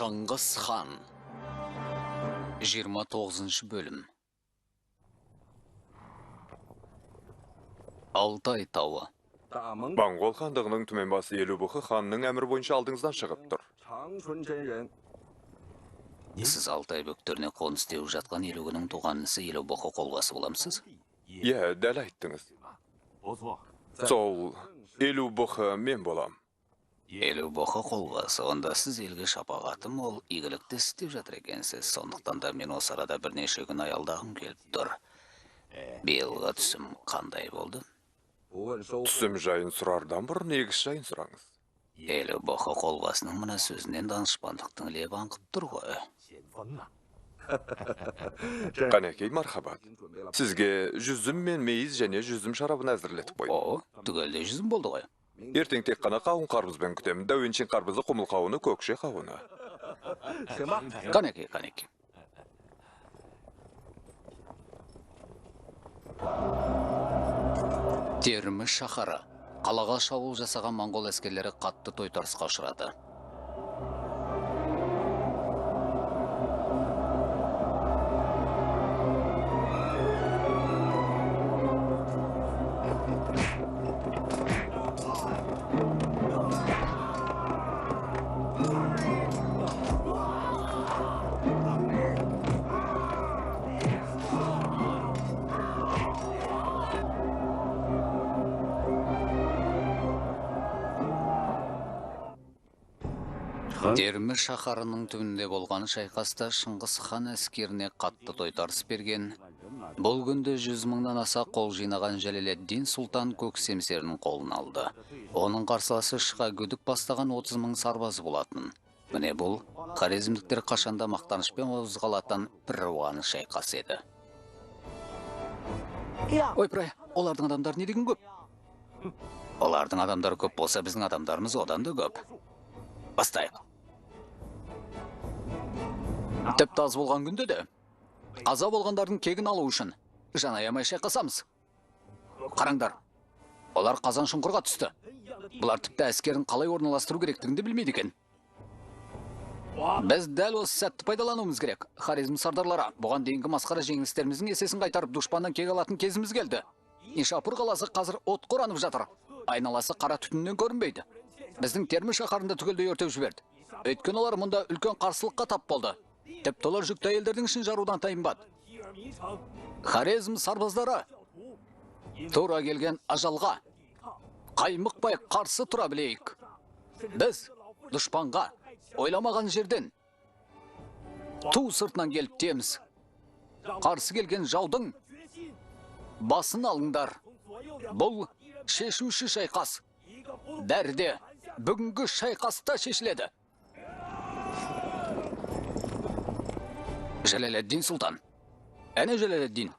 Шыңғыс хан 29 бөлім. Алтай тауы. Моңғол хандығының төмен басы Елубұхы ханның әмір бойынша алдыңыздан шығып тұр. Сіз Алтай бөктеріне қоныс теуіп жатқан Елугінің туғанысы Елубұхы қолғасы боламсыз? Иә, дәл айттыңыз. Сол Елубұхы мен болам. Елубұхы қолғасы, онда сіз елге шапағатым, ол игілікті істеп жатыр екенсіз. Сондықтан да мен осы арада бірнеше күн аялдағым келіп тұр. Биылғы түсім қандай болды? Түсім жайын сұрардан бұрын егіс жайын сұраңыз. Елубұхы қолғасының мына сөзінен данышпандықтың лебі аңқып тұр ғой. Қанекей, мархабат. Сізге жүзім мен мейіз және жүзім шарабын әзірлетіп қойдым. О, түгелде жүзім болды ғой. Ертең тек қана қауын қарбызбен күтемін. Дәуеншен қарбызы, құмыл қауыны, көкше қауыны. Қанекей. Термі шаһары. Қалаға шабуыл жасаған моңғол әскерлері қатты тойтарысқа ұшырады. Термі шаһарының түбінде болған шайқаста Шыңғыс хан әскеріне қатты тойтарыс берген. Бұл күнде 100 мыңнан аса қол жинаған Жәлеледдин сұлтан көк семсерінің қолын алды. Оның қарсыласы шыға гүдік бастаған 30 мың сарбазы болатын. Міне бұл хорезмдіктер қашанда мақтанышпен қозғалатын бір оған шайқас еді. Ойпырай, олардың адамдар не деген көп? Олардың адамдары көп болса, біздің адамдарымыз одан да көп. Бастайық. Тіпті аз болған күнде де қаза болғандардың кегін алу үшін жан аямай шайқасамыз. Қараңдар, олар қазан шұңқырға түсті. Бұлар тіпті әскерін қалай орналастыру керектігін де білмейді екен. Біз дәл осы сәтті пайдалануымыз керек. Хорезм сардарлары, бұған дейінгі масқара жеңілістеріміздің есесін қайтарып дұшпаннан кек алатын кезіміз келді. Нишапур қаласы қазір от қоранып жатыр. Айналасы қара түтіннен көрінбейді. Біздің Термі шаһарында түгелдей өртеп жіберді. Өйткені олар мұнда үлкен қарсылыққа тап болды. Тіпті олар жүкті әйелдердің ішін жарудан тайынбады. Хорезм сарбаздары тура келген ажалға қаймықпай қарсы тұра білейік. Біз дұшпанға ойламаған жерден ту сыртынан келіп теміз. Қарсы келген жаудың басын алыңдар. Бұл шешуші шайқас. Бәрі де бүгінгі шайқаста шешіледі. Жәлеледдин сұлтан. Әне Жәлеледдин.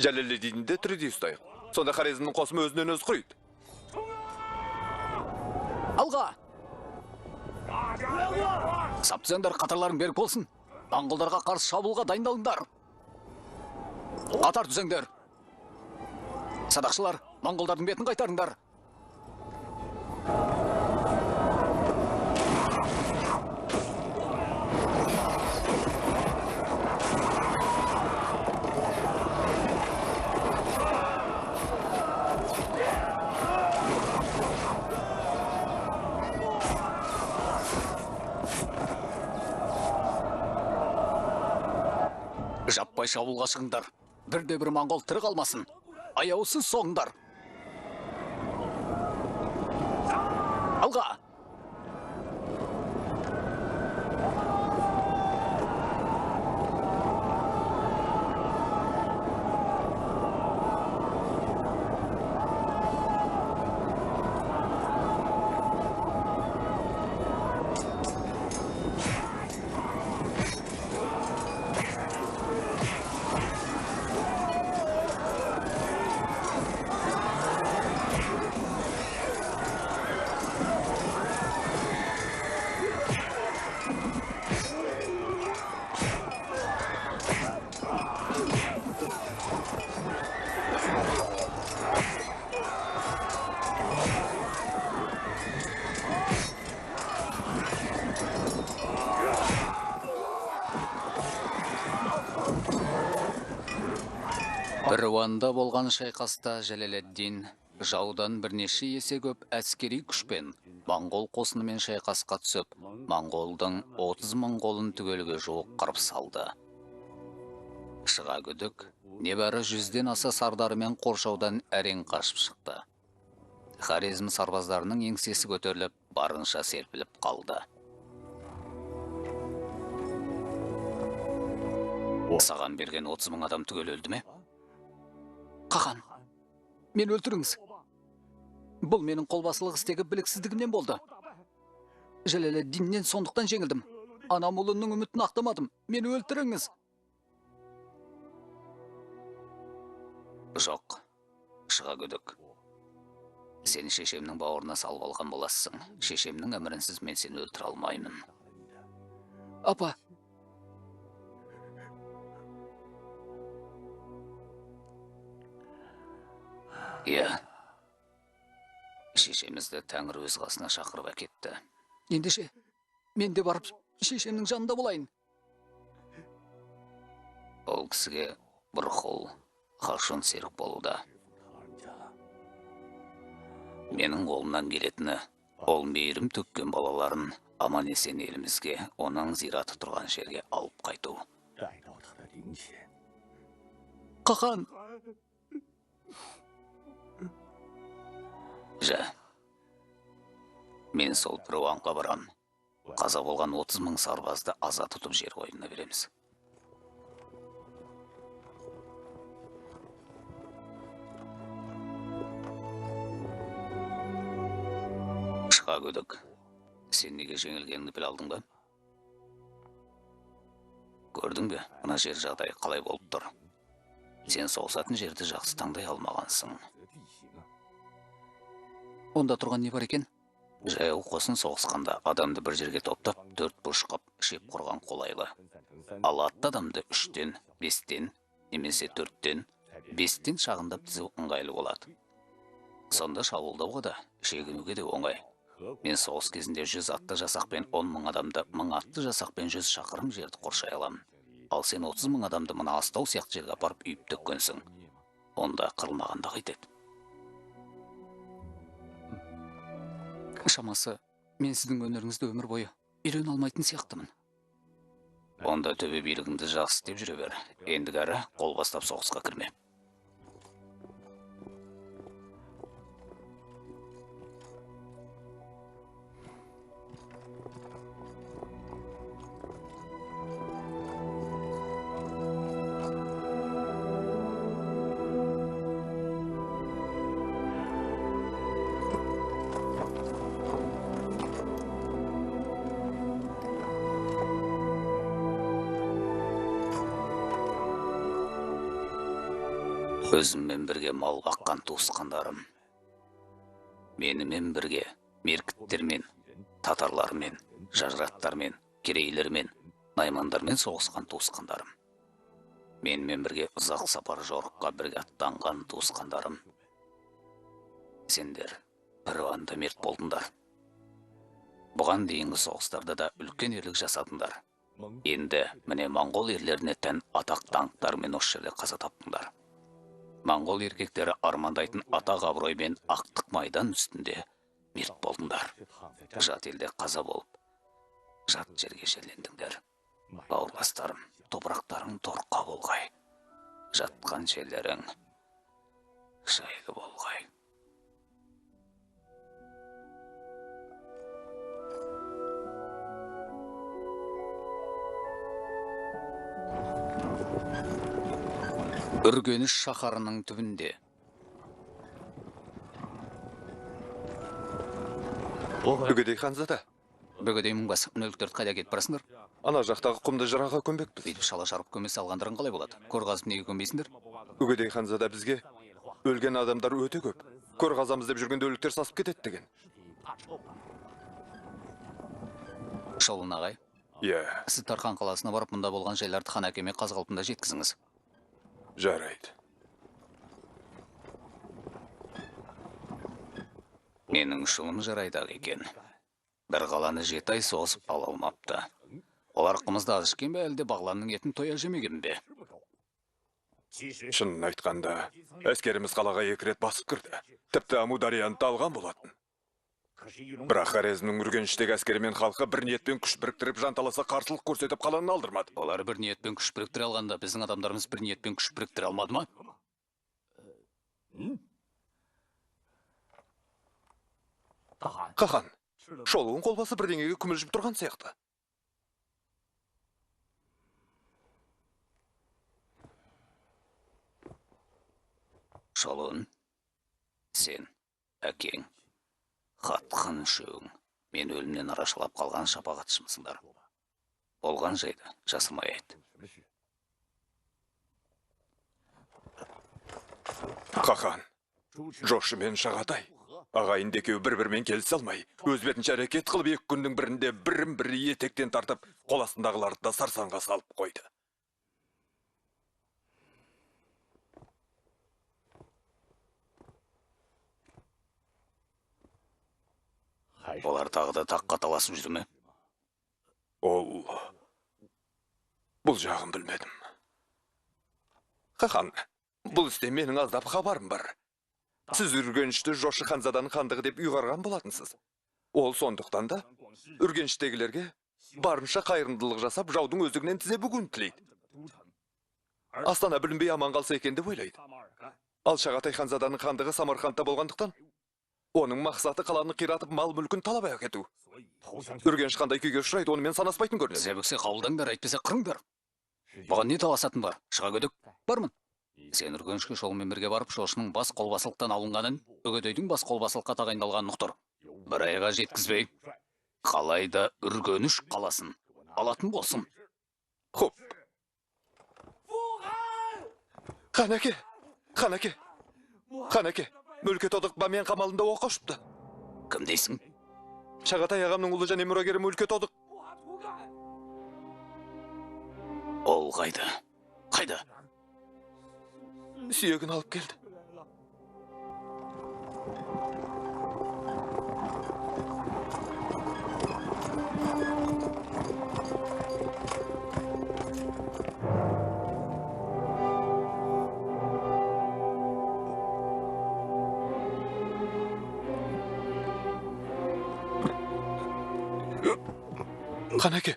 Жәлеледдинді тірідей ұстайық. Сонда Хорезмнің қосымы өзінен өз құриды. Алға! Сап түзендер, қатарларың берік болсын. Моңғолдарға қарсы шабуылға дайындалыңдар. Қатар түзендер. Садақшылар, моңғолдардың бетін қайтарыңдар. Жаппай шабуылға шығыңдар. Бірде-бір моңғол тірі қалмасын. Аяусыз соғыңдар. Алға! Пірванда болған шайқаста Жәлеледдин жаудан бірнеше есе көп әскери күшпен Моңғол қосынымен шайқасқа түсіп, Моңғолдың 30 мың қолын түгелге жуық қырып салды. Шыға күдік небәрі 100-ден аса сардарымен қоршаудан әрең қашып шықты. Хорезм сарбаздарының еңсесі көтеріліп, барынша серпіліп қалды. Саған берген 30 мың адам түгел өлді ме? Қақан, мен өлтіріңіз. Бұл менің қолбасылық істегі біліксіздігімнен болды. Жәлеледдиннен сондықтан жеңілдім. Анам ұлының үмітін ақтамадым. Мені өлтіріңіз. Жоқ, шыға күдік. Сені шешемнің бауырына салып алған боласың. Шешемнің әмірінсіз мен сені өлтіре алмаймын. Апа. Иә. Шешемізді Тәңір өз қасына шақырып әкетті. Ендеше, мен де барып шешемнің жанында болайын. Ол кісіге бір қол қашын серік болуда. Менің қолымнан келетіні, ол мейірім төккен балаларын аман-есен елімізге, оның зираты тұрған жерге алып қайту. Қақан! Жә, мен сол Піруанға барам. Қаза болған 30 мың сарбазды аза тұтып жер қойнына береміз. Шыға күдік, сен неге жеңілгеніңді біле алдың ба? Көрдің бе, мына жер жағдайы қалай болып тұр? Сен соғысатын жерді жақсы таңдай алмағансың. Онда тұрған не бар екен? Жаяу қосын соғысқанда адамды бір жерге топтап, 4 бұрышқап шеп құрған қолайлы. Ал атты адамды 3-тен, 5-тен, немесе 4-тен, 5-тен шағындап тізу ыңғайлы болады. Сонда шабуылдауға да, шегінуге де оңай. Мен соғыс кезінде 100 атты жасақпен 10 мың адамды, 1000 атты жасақпен 100 шақырым жерді қоршай аламын. Ал сен 30 мың адамды мына астау сияқты жерге апарып үйіп төккенсің. Онда қырылмағанда қайтеді. Шамасы, мен сіздің өнеріңізді өмір бойы үйрене алмайтын сияқтымын. Онда төбе билігіңді жақсы деп жүре бер. Ендігәрі қол бастап соғысқа кірме. Өзіммен бірге мал баққан туысқандарым. Менімен бірге меркіттермен, татарлармен, жажыраттармен, керейлермен, наймандармен соғысқан туысқандарым. Менімен бірге ұзақ сапар жорыққа бірге аттанған туысқандарым. Сендер Піруанда мерт болдыңдар. Бұған дейінгі соғыстарда да үлкен ерлік жасадыңдар. Енді міне Моңғол ерлеріне тән атақ даңқтармен осы жерде қаза таптыңдар. Моңғол еркектері армандайтын атақ абыроймен ақтық майдан үстінде мерт болдыңдар. Жат елде қаза болып, жат жерге жерлендіңдер. Бауырластарым, топырақтарың торқа болғай. Жатқан жерлерің жайлы болғай. Үргеніш шаһарының түбінде. Үгедей ханзада. Бөгедей мұңбас, мүліктерді қайда кетіп барасыңдар? Ана жақтағы құмды жыраға көмбекпіз. Бүйтіп шала шарып көмес алғандарың қалай болады? Көр қазып неге көмбейсіңдер? Үгедей ханзада бізге өлген адамдар өте көп. Көр қазамыз деп жүргенде өліктер сасып кетеді деген. Шолын ағай. Иә. Сіз Тархан қаласына барып, мұнда болған жайларды хан әкеме қаз қалпында жеткізіңіз. Жарайды. Менің шылым жарайдағы екен. Бір қаланы 7 ай соғысып ала алмапты. Олар қымызды аз ішкен бе, әлде бағланның етін тоя жемеген бе? Шынын айтқанда, әскеріміз қалаға 2 рет басып кірді. Тіпті Амударияны алған болатын. Бірақ Хорезмнің Үргеніштегі әскері мен халқы бір ниетпен күш біріктіріп, жанталаса қарсылық көрсетіп қаланы алдырмады. Олар бір ниетпен күш біріктіре алғанда, біздің адамдарымыз бір ниетпен күш біріктіре алмады ма? Қахан, шолуын қолбасы бірдеңеге күмілжіп тұрған сияқты. Шолуын, сен, әкең, қатқан үшеуің, мен өлімнен арашылап қалған шапағатшымысыңдар. Болған жайды жасырмай айт. Қахан, жошы мен Шағатай. Ағайынды екеуі бір-бірімен келісе алмай, өз бетінше әрекет қылып 2 күннің бірінде бірін-бірі етектен тартып, қол астындағыларды да сарсаңға салып қойды. Олар тағы да таққа таласып жүрді ме? Бұл жағын білмедім. Қахан, бұл істе менің аздап хабарым бар. Сіз Үргенішті Жошы ханзаданың хандығы деп ұйғарған болатынсыз. Ол сондықтан да Үргеніштегілерге барынша қайырымдылық жасап, жаудың өздігінен тізе бүгін тілейді. Астана білінбей аман қалса екен деп ойлайды. Ал Шағатай ханзаданың хандығы Самарқандта болғандықтан, оның мақсаты қаланы қиратып, мал мүлкін талап әкету. Үргеніш қандай күйге ұшырайды, онымен санаспайтын көрінеді. Зәбіксе қабылдаңдар, әйтпесе қырыңдар. Бұған не таласатын бар? Шыға көдік бармын. Сен Үргенішке шолмен бірге барып, Жошының бас қолбасылықтан алынғанын, Үгедейдің бас қолбасылыққа тағайындалғанын ұқтыр. Бір айға жеткізбей, қалайда Үргеніш қаласын алатын болсын. Хоп. Қанеке, Мөлке Тодық Бамен қамалында оққа ұшыпты. Кім дейсің? Шағатай ағамның ұлы және мұрагері Мөлке Тодық. Ол қайда? Сүйегін алып келді. Қанеке.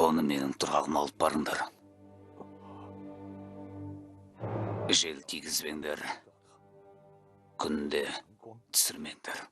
Оны менің тұрағыма алып барыңдар. Жел тигізбеңдер. Күнде түсірмеңдер.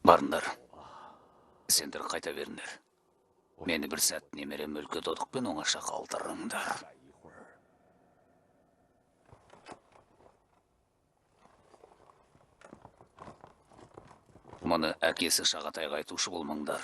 Барындар. Сендер қайта беріңдер. Мені бір сәт немере Мөлке Тодықпен оңаша қалдырыңдар. Мұны әкесі Шағатайға айтушы болмаңдар.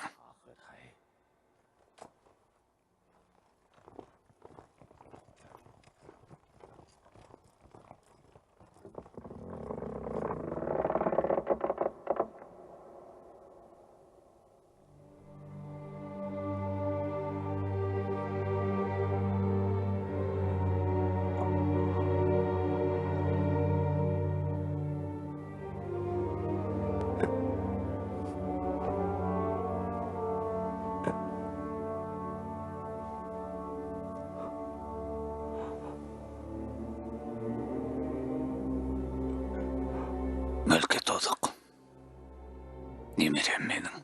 Мөлке Тодық. Немерем менің.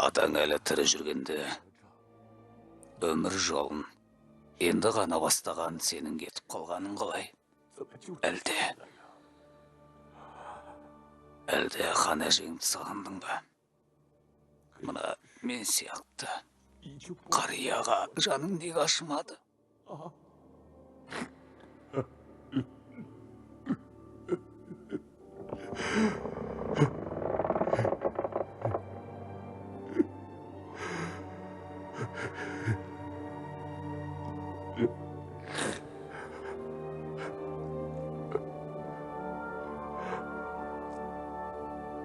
Атаң әлі тірі жүргенде өмір жолын енді ғана бастаған сенің кетіп қалғаның қалай? Әлде хан әжеңді сағындың ба? Мына мен сияқты қарияға жаның неге ашымады?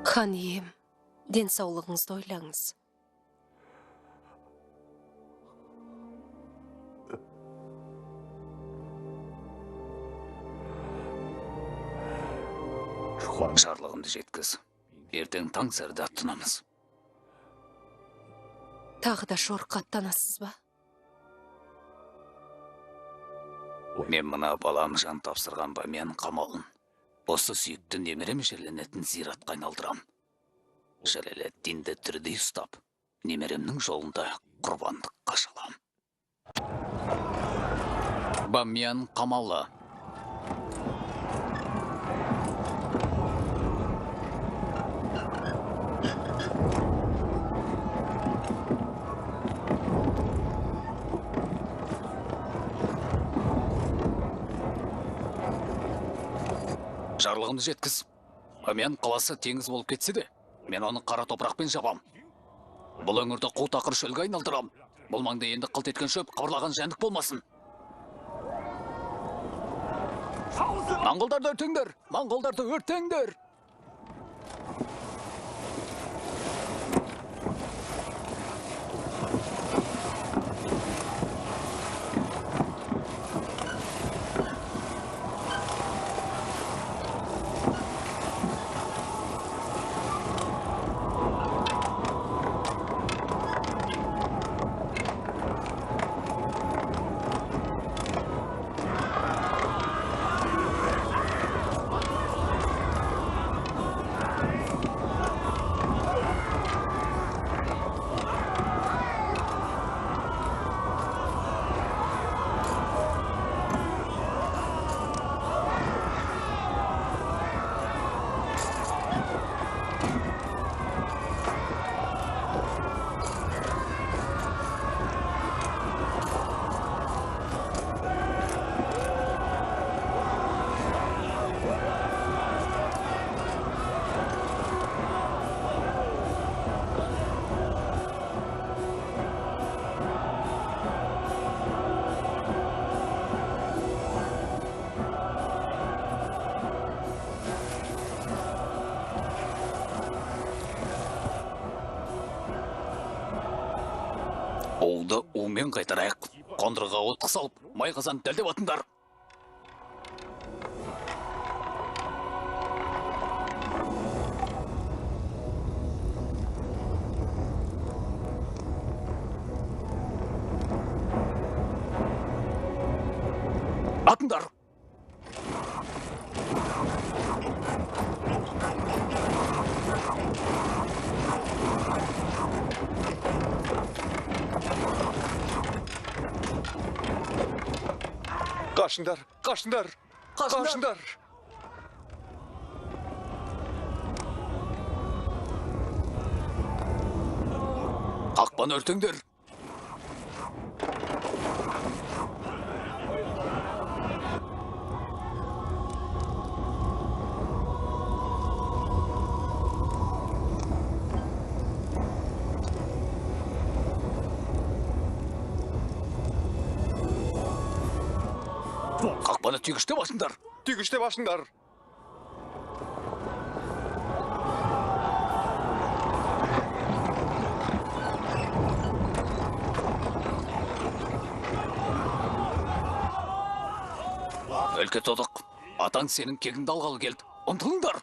Хан ием, денсаулығыңызды ойлаңыз. Жарлығымды жеткіз. Ертең таң сәріде аттанамыз. Тағы да жорыққа аттанасыз ба? Мен мына балам жан тапсырған ба мен қамалын. Осы сүйікті немерем жерленетін зиратқа айналдырам. Жәлелетдинді тірідей ұстап, немеремнің жолында құрбандыққа шалам. Бамиян қамалы. Жарлығымды жеткіз. Бамиян қаласы теңіз болып кетсе де, мен оны қара топырақпен жабам. Бұл өңірді қу тақыр шөлге айналдырам. Бұл маңда енді қылт еткен шөп, қыбырлаған жәндік болмасын. Монғолдарды өртеңдер! Монғолдарды өртеңдер! Оуды умен қайтарайық. Қондырға отқы салып, май қазан дәлдеп атындар. Атындар. Қашыңдар, қашыңдар, қашыңдар. Қақпаны өртеңдер. Қақпаны түйгіштеп ашыңдар. Түйгіштеп ашыңдар. Өлке тодық, атаң сенің кегіңді алғалы келді. Ұмтылыңдар.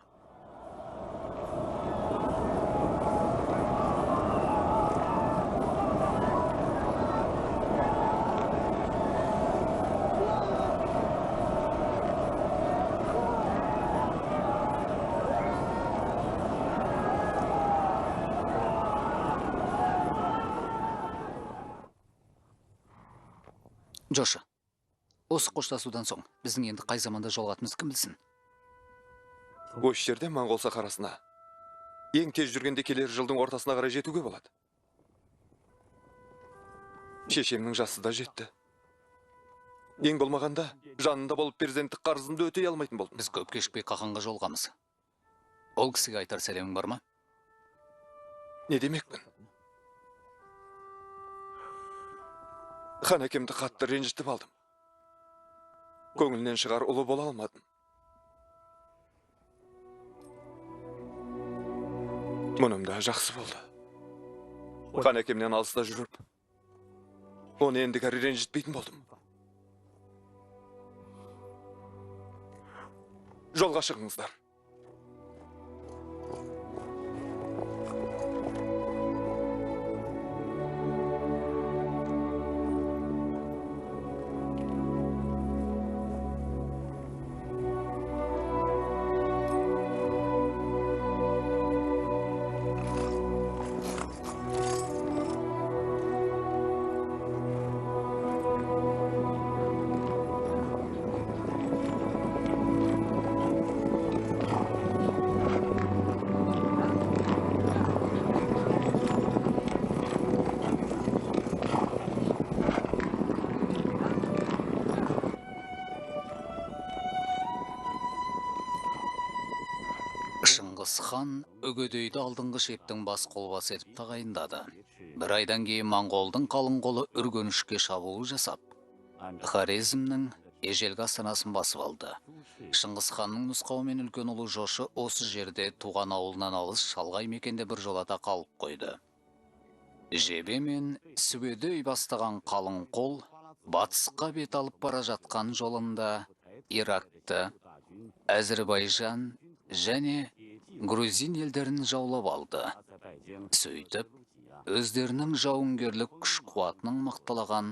Жошы, осы қоштасудан соң біздің енді қай заманда жолығатынымыз кім білсін? Осы жерде Моңғол сахарасына ең тез жүргенде келер жылдың ортасына қарай жетуге болады. Шешемнің жасы да жетті. Ең болмағанда, жанында болып перзенттік қарызымды өтей алмайтын болдым. Біз көп кешікпей қақанға жолғамыз. Ол кісіге айтар сәлемің бар ма? Не демекпін? Хан әкемді қатты ренжітіп алдым. Көңілінен шығар ұлы бола алмадым. Мұным да жақсы болды. Хан әкемнен алыста жүріп, оны ендігәрі ренжітпейтін болдым. Жолға шығыңыздар. Шыңғыс хан үгедейді алдыңғы шептің бас қолбасы етіп тағайындады. Бір айдан кейін Моңғолдың қалың қолы үргенішке шабуыл жасап, Хорезмнің ежелгі астанасын басып алды. Шыңғыс ханның нұсқауымен үлкен ұлы Жошы осы жерде туған ауылынан алыс шалғай мекенде бір жолата қалып қойды. Жебе мен Сүбедей бастаған қалың қол батысқа бет алып бара жатқан жолында Иракты, Әзірбайжан және грузин елдерін жаулап алды. Сөйтіп, өздерінің жауынгерлік күш қуатының мықтылығын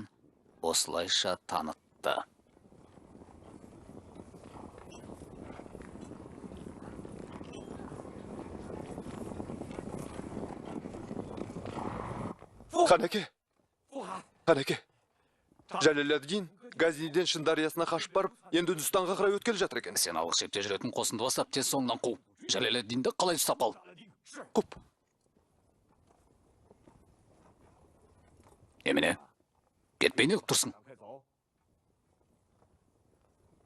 осылайша танытты. Хан әке, Жәлеләддин Газниден Шындариясына қашып барып, енді Үндістанға қарай өткел жатыр екен. Сен алғы шепте жүретін қосынды бастап, тез соңынан қу. Жәлеләддинді қалай ұстап қал? Құп. Еміне, кетпей не тұрсың?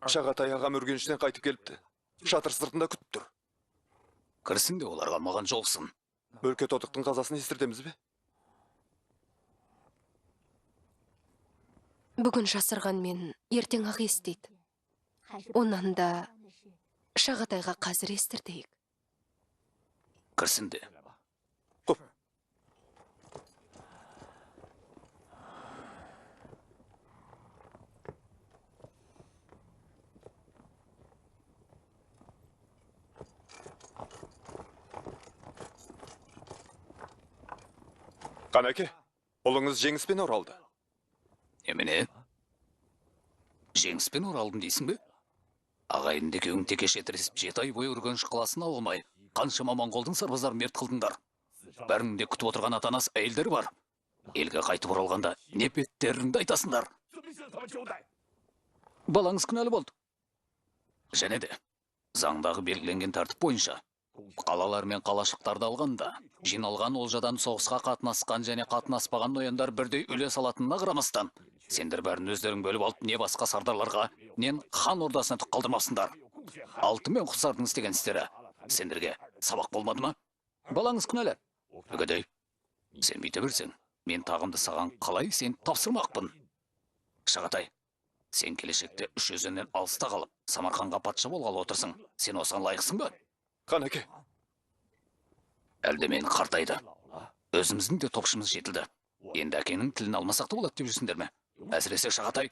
Шағатай ағам үргеніштен қайтып келіпті. Шатыр сыртында күтіп тұр. Кірсін де оларға маған жолсын. Бөлке Тотықтың қазасын естіртеміз бе? Бүгін жасырған мен ертең ақ естейді. Онан да Шағатайға қазір естіртейік. Кірсін де. Құп. Хан әке, ұлыңыз жеңіспен оралды. Еміне, жеңіспен оралдым дейсің бе? Ағайынды екеуің текеше тіресіп 7 ай бойы Үргеніш қаласын ала алмай, қаншама Моңғолдың сарбаздарын мерт қылдыңдар. Бәріңде күтіп отырған ата-анасы әйелдері бар. Елге қайтып оралғанда не беттеріңді айтасыңдар? Балаңыз күнәлі болды. Және де, заңдағы белгіленген тәртіп бойынша, қалалар мен қалашықтарды алғанда, жиналған олжадан соғысқа қатынасқан және қатынаспаған нояндар бірдей үлес алатынына қарамастан, сендер бәрін өздерің бөліп алып, не басқа сардарларға, нен хан ордасына түк қалдырмапсыңдар. Алты мен Құсардың істеген істері сендерге сабақ болмады ма? Балаңыз күнәлі. Үгедей, сен бүйте берсең, мен тағымды саған қалай сен тапсырмақпын. Шағатай, сен келешекте үш өзеннен алыста қалып, Самарқанға патша болғалы отырсың. Сен осыған лайықсың ба? Хан әке. Әлде мен қартайды. Өзіміздің де топшымыз жетілді. Енді әкеңнің тілін алмасақты болады деп жүрсіңдер ме? Әсіресе Шағатай,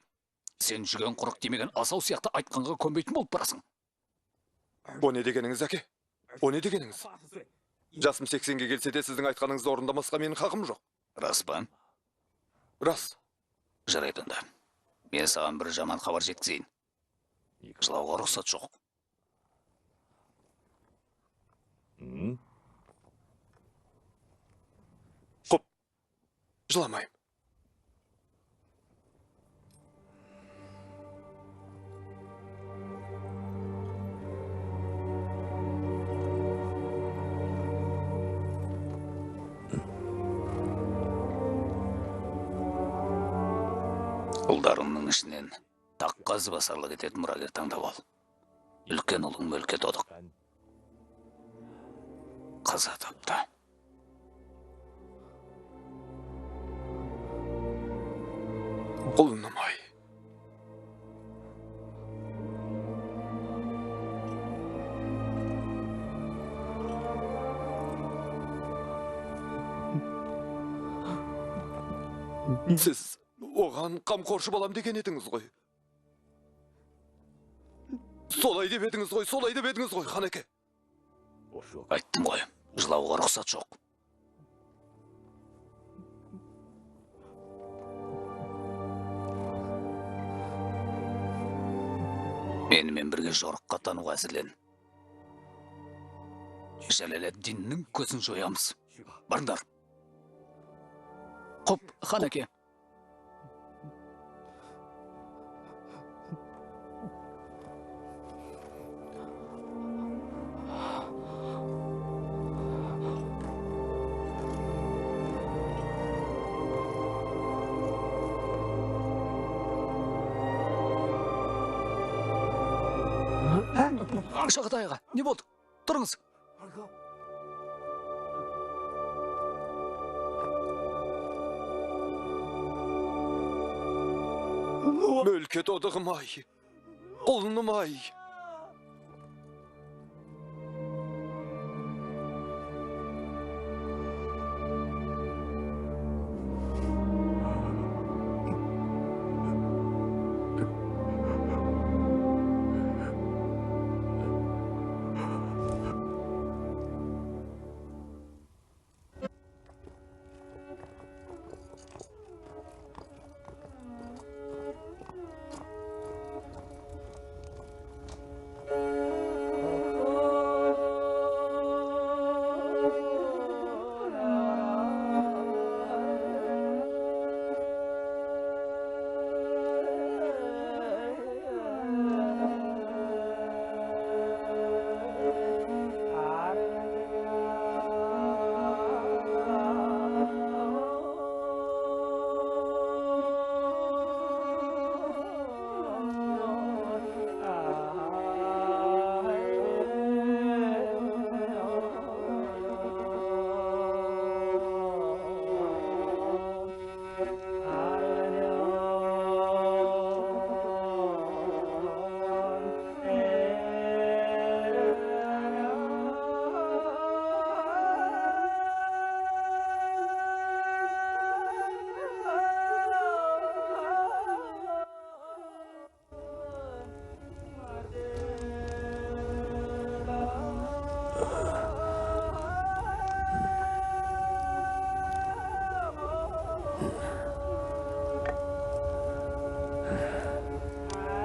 сен жүген құрық демеген асау сияқты айтқанға көнбейтін болып барасың. О не дегеніңіз, әке? О не дегеніңіз? Жасым 80-ге келсе де сіздің айтқаныңызды орындамасқа менің хақым жоқ. Рас па? Рас. Жарайды онда. Мен саған бір жаман хабар жеткізейін. Жылауға рұқсат жоқ. Құп, жыламайым. Ұлдарымның ішінен Таққа ізбасарлық ететін мұрагер таңдап ал. Үлкен ұлың Мөлке Тодық қаза тапты. Құлыным-ай. Сіз оған қамқоршы болам деген едіңіз ғой. Солай деп едіңіз ғой, Ханеке. Айттым ғой, жылауға рұқсат жоқ. Менімен бірге жорыққа тануға әзірлен. Жәлеледдиннің көзін жоямыз. Барыңдар. Құп, Ханеке. Шағатай аға, не болды? Тұрыңыз. Мөлке Тодығым-ай. Құлыным-ай.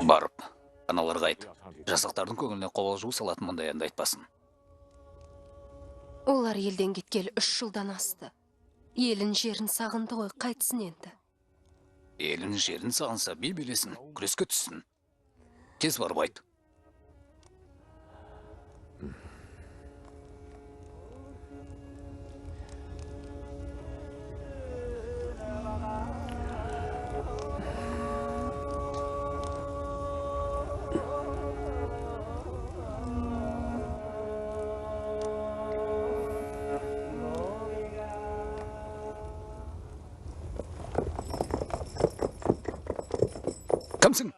Барып, аналарға айт. Жасақтардың көңіліне қобалжу салатын мұндай әнді айтпасын. Олар елден кеткелі 3 жылдан асты. Елін жерін сағынды ғой, қайтсын енді. Елін жерін сағынса би билесін, күреске түссін. Тез барып айт. Кімсің?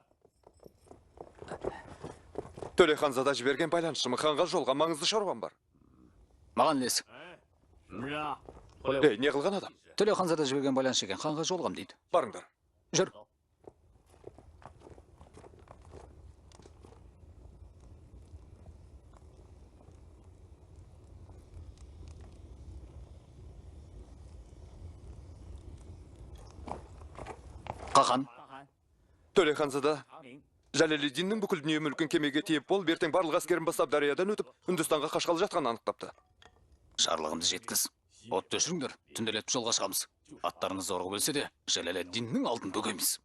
Төле ханзада жіберген байланысшымы ханға жолға маңызды шаруам бар. Маған лес. Не қылған адам? Төле ханзада жіберген байланысшы екен, ханға жолғам дейді. Барыңдар. Жүр. Қақан? Төле ханзада Жәлеледдиннің бүкіл дүние мүлкін кемеге тиеп бол, бертең барлық әскерін бастап дариядан өтіп, Үндістанға қашқалы жатқанын анықтапты. Жарлығымды жеткіз. Отты жүріңдер, түнделетіп жолға шығамыз. Аттарыңыз зорғы бөлсе де, Жәлеледдиннің алдын бөгеміз.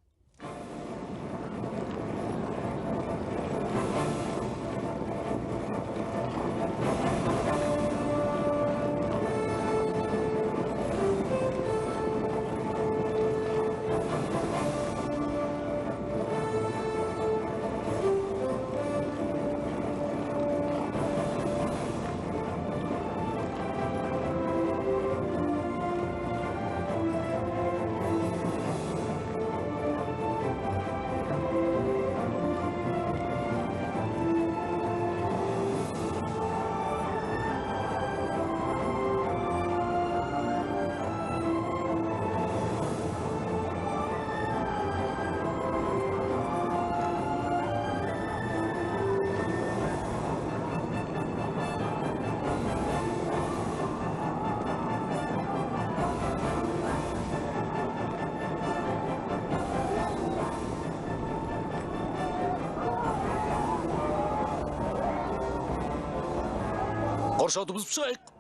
қоршауды бұзып шығайық.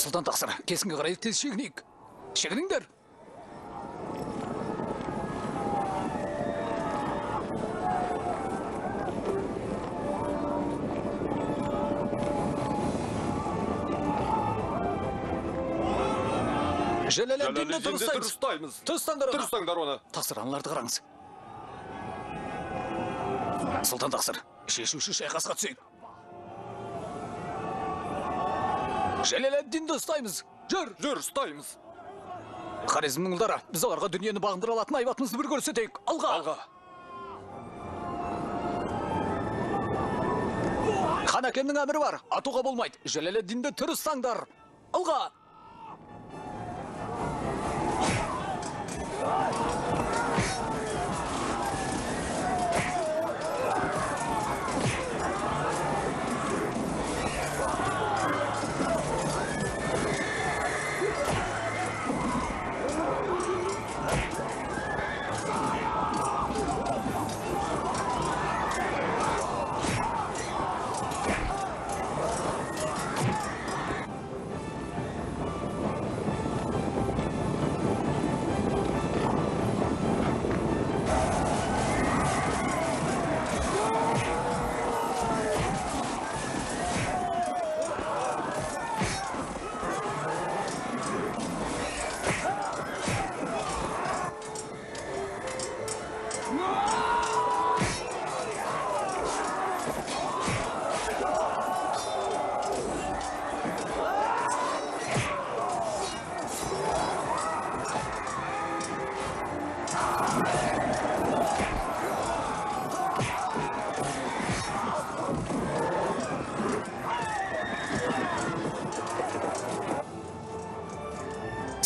Сұлтан тақсыр, кесінге қарай тез шегінейік. Шегініңдер. Жәлеледдинді дұрыстаймыз. Тұрыстаңдар оны. Тақсыр, аналарды қараңыз. Сұлтан тақсыр, шешуші шайқасқа түсейік. Жәлеледдинді ұстаймыз. Жүр, ұстаймыз. Хорезмнің ұлдары, біз оларға дүниені бағындыра алатын айбатымызды бір көрсетейік. Алға! Хан әкемнің әмірі бар, атуға болмайды. Жәлеледдинді тірі ұстаңдар. Алға!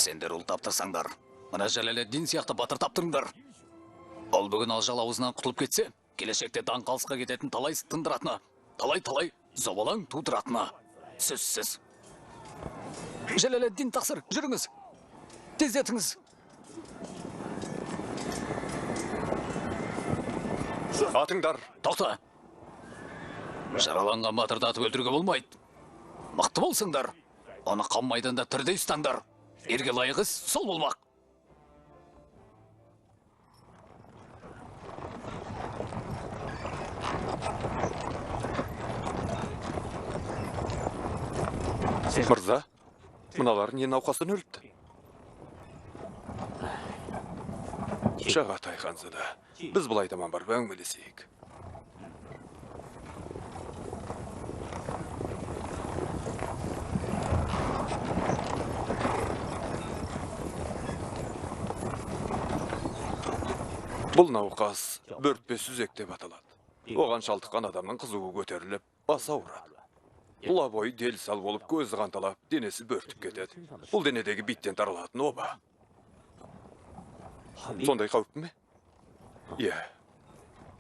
Сендер ұл таптырсаңдар, мына Жәлеледдин сияқты батыр таптырыңдар. Ол бүгін алжал аузынан құтылып кетсе, келешекте даңқалысқа кететін талай тындыратыны, талай зобалаң тудыратыны. Сөзсіз. Жәлеледдин тақсыр, жүріңіз. Тездетіңіз. Атыңдар. Тоқта. Жараланған батырды атып өлтіруге болмайды. Мықты болсыңдар. Оны қан майданда тірідей ұстаңдар. Ерге лайық іс сол болмақ. Мырза, мыналар не науқастан өліпті? Шағатай ханзада, біз бұлай таман барып әңгімелесейік. Бұл науқас бөртпе сүзек деп аталады. Оған шалдыққан адамның қызуы көтеріліп, басы ауырады. Тұла бойы дел сал болып, көзі қанталап, денесі бөртіп кетеді. Бұл денедегі биттен таралатын оба. Сондай қауіпті ме? Иә.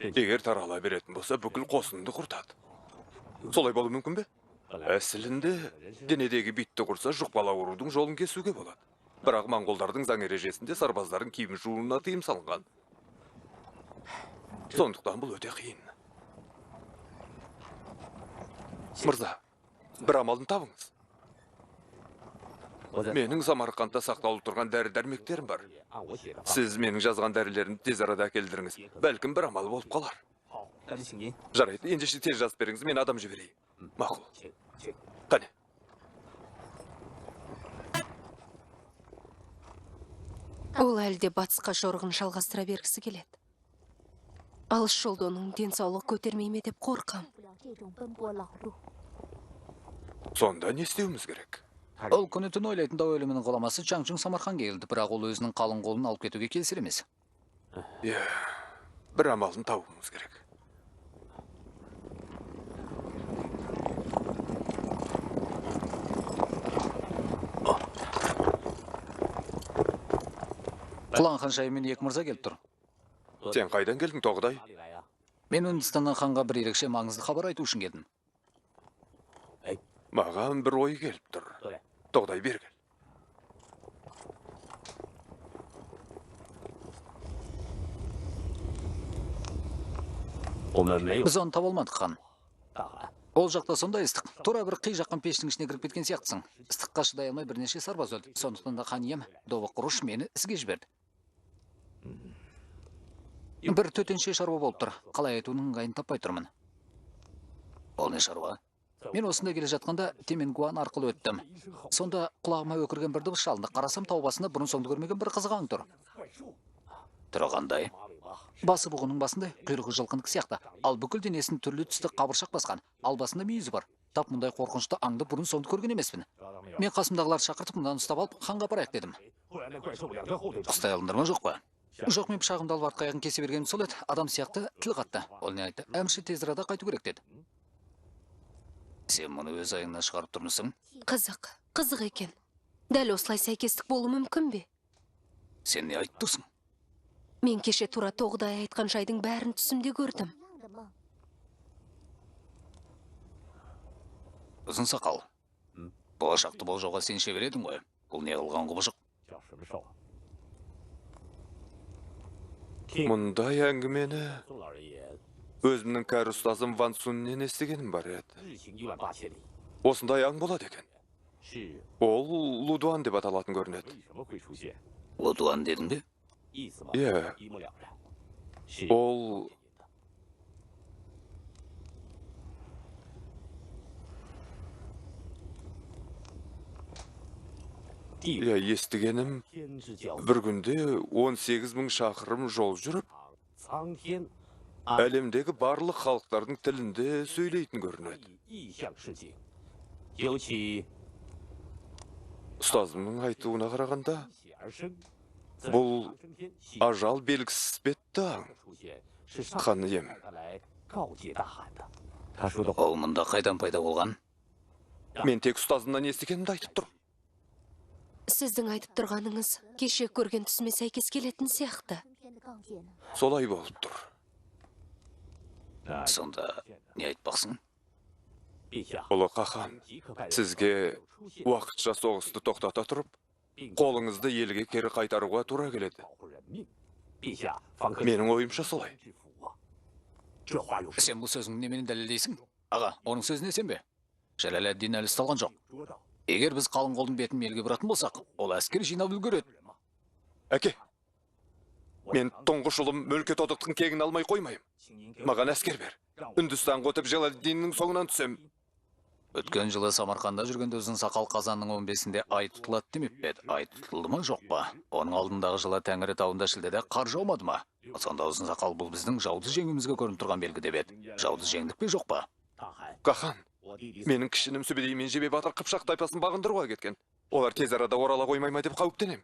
Егер тарала беретін болса, бүкіл қосынды құртады. Солай болу мүмкін бе? Әсілінде, денедегі битті құрса, жұқпалы аурудың жолын кесуге болады. Бірақ моңғолдардың заң ережесінде сарбаздардың киім жууына тыйым салынған. Сондықтан бұл өте қиын. Мырза, бір амалын табыңыз. Менің Самарқандта сақтаулы тұрған дәрі-дәрмектерім бар. Сіз менің жазған дәрілерімді тез арада әкелдіріңіз. Бәлкім бір амал болып қалар. Жарайды, ендеше тез жазып беріңіз, мен адам жіберейін. Мақұл. Қане. Ол әлде батысқа жорғын жалғастыра бергісі келеді. Алыс жолда оның денсаулық көтермей ме деп қорқам. Сонда не істеуіміз керек? Ол күні түн ойлайтын дау өлімінің ғұламасы Чаңчың Самарқанға келді, бірақ ол өзінің қалың қолын алып кетуге келісер емес. Иә, бір амалын табуымыз керек. Құлан хан шайымен екі мырза келіп тұр. Сен қайдан келдің, Тоғдай? Мен Үндістаннан ханға бір ерекше маңызды хабар айту үшін келдім. Маған бір ой келіп тұр. Тоғдай, бер кел. Біз оны таба алмадық, хан. Ол жақта сондай ыстық. Тура бір қи жаққан пештің ішіне кіріп кеткен сияқтысың. Ыстыққа шыдай алмай бірнеше сарбаз өлді. Сондықтан да хан ием, Добы Құруш мені іске жіберді. Бір төтенше шаруа болып тұр. Қалай айтуының ыңғайын таппай тұрмын. Ол не шаруа? Мен осында келе жатқанда Теменгуан арқылы өттім. Сонда құлағыма өкірген бір дыбыс шалынды. Қарасам тау басында бұрын соңды көрмеген бір қызған тұр. Түрі қандай? Басы бұғының басында құйрығы жылқындық сияқты, ал бүкіл денесін түрлі түсті қабыршақ басқан, ал басында мүйізі бар. Тап мұндай қорқынышты аңды бұрын соңды көрген емеспін. Мен қасымдағыларды шақыртып мұндан ұстап алып, ханға апарайық дедім. Ұстай алындар ма жоқ па? Жоқ, мен пышағымды алып артқы аяғын кесе бергенім сол еді. Адам сияқты тіл қатты. Ол не айтты? Әмірші тез арада қайту керек деді. Сен мұны өз айыңнан шығарып тұрмысың? Қызық екен. Дәл осылай сәйкестік болуы мүмкін бе? Сен не айтып тұрсың? Мен кеше тура Тоғдай айтқан жайдың бәрін түсімде көрдім. Ұзын сақал. Болашақты болжауға сен шебер едің ғой. Бұл не қылған құбыжық? Мұндай әңгімені өзімнің кәрі ұстазым Ван Суннен естігенім бар еді. Осындай аң болады екен. Ол Лудуан деп аталатын көрінеді. Лудуан дедің бе? Иә. Ол... Иә, естігенім, бір күнде 18.000 шақырым жол жүріп, әлемдегі барлық халықтардың тілінде сөйлейтін көрінеді. Ұстазымның айтуына қарағанда, бұл ажал белгісіз бетті аң. Хан ием. Ол мұнда қайдан пайда болған? Мен тек ұстазымнан естігенімді айтып тұрмын. Сіздің айтып тұрғаныңыз кеше көрген түсіме сәйкес келетін сияқты. Солай болып тұр. Сонда не айтпақсың? Ұлы қахан, сізге уақытша соғысты тоқтата тұрып, қолыңызды елге кері қайтаруға тура келеді. Менің ойымша солай. Сен бұл сөзің немен дәлелдейсің? Аға, оның сөзіне сен бе? Жәләләддин әлі ұсталған жоқ. Егер біз қалың қолдың бетін елге бұратын болсақ, ол әскер жинап үлгереді. Әке, мен тұңғыш ұлым Мөлке Тодықтың кегін алмай қоймайым. Маған әскер бер. Үндістанға өтіп Жәләләддиннің соңынан түсем. Өткен жылы Самарқанда жүргенде Ұзын сақал қазанның 15-інде ай тұтылады демеп пе еді? Ай тұтылды ма жоқ па? Оның алдындағы жылы Тәңірі тауында шілдеде қар жаумады ма? Сонда Ұзын сақал бұл біздің жауды жеңуімізге көрініп тұрған белгі деп еді. Жауды жеңдік пе жоқ па? Қахан, менің кішінім Сүбедей мен Жебе Батыр Қыпшақ тайпасын бағындыруға кеткен. Олар тез арада орала қоймай ма деп қауіптенем.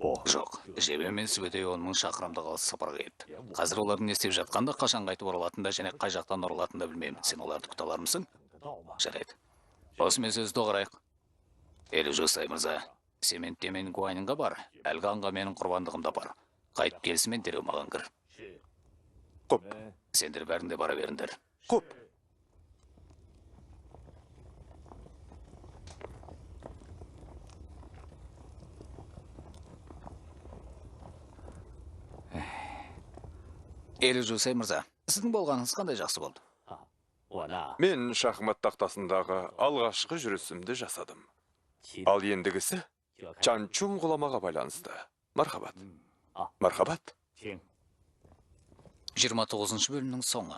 Жоқ, Жебе мен Сүбедей 10.000 шақырымдық алыс сапарға кетті. Қазір олардың не істеп жатқанда қашан қайтып оралатында және қай жақтан оралатында білмеймін. Сен оларды күте алармысың? Жарайды. Осымен сөзді доғарайық. Елі Жосай мырза, сен Теменгуанға бар, әлгі аңға менің құрбандығым да бар. Қайтып келісімен дереу маған кір. Құп. Сендер бәрінде бара беріңдер. Құп. Елі Жосай мырза, сіздің болғаныңыз қандай жақсы болды? Мен шахмат тақтасындағы алғашқы жүрісімді жасадым. Ал ендігісі Чанчун ғұламаға байланысты. Мархабат. Мархабат. 29 бөлімнің соңы.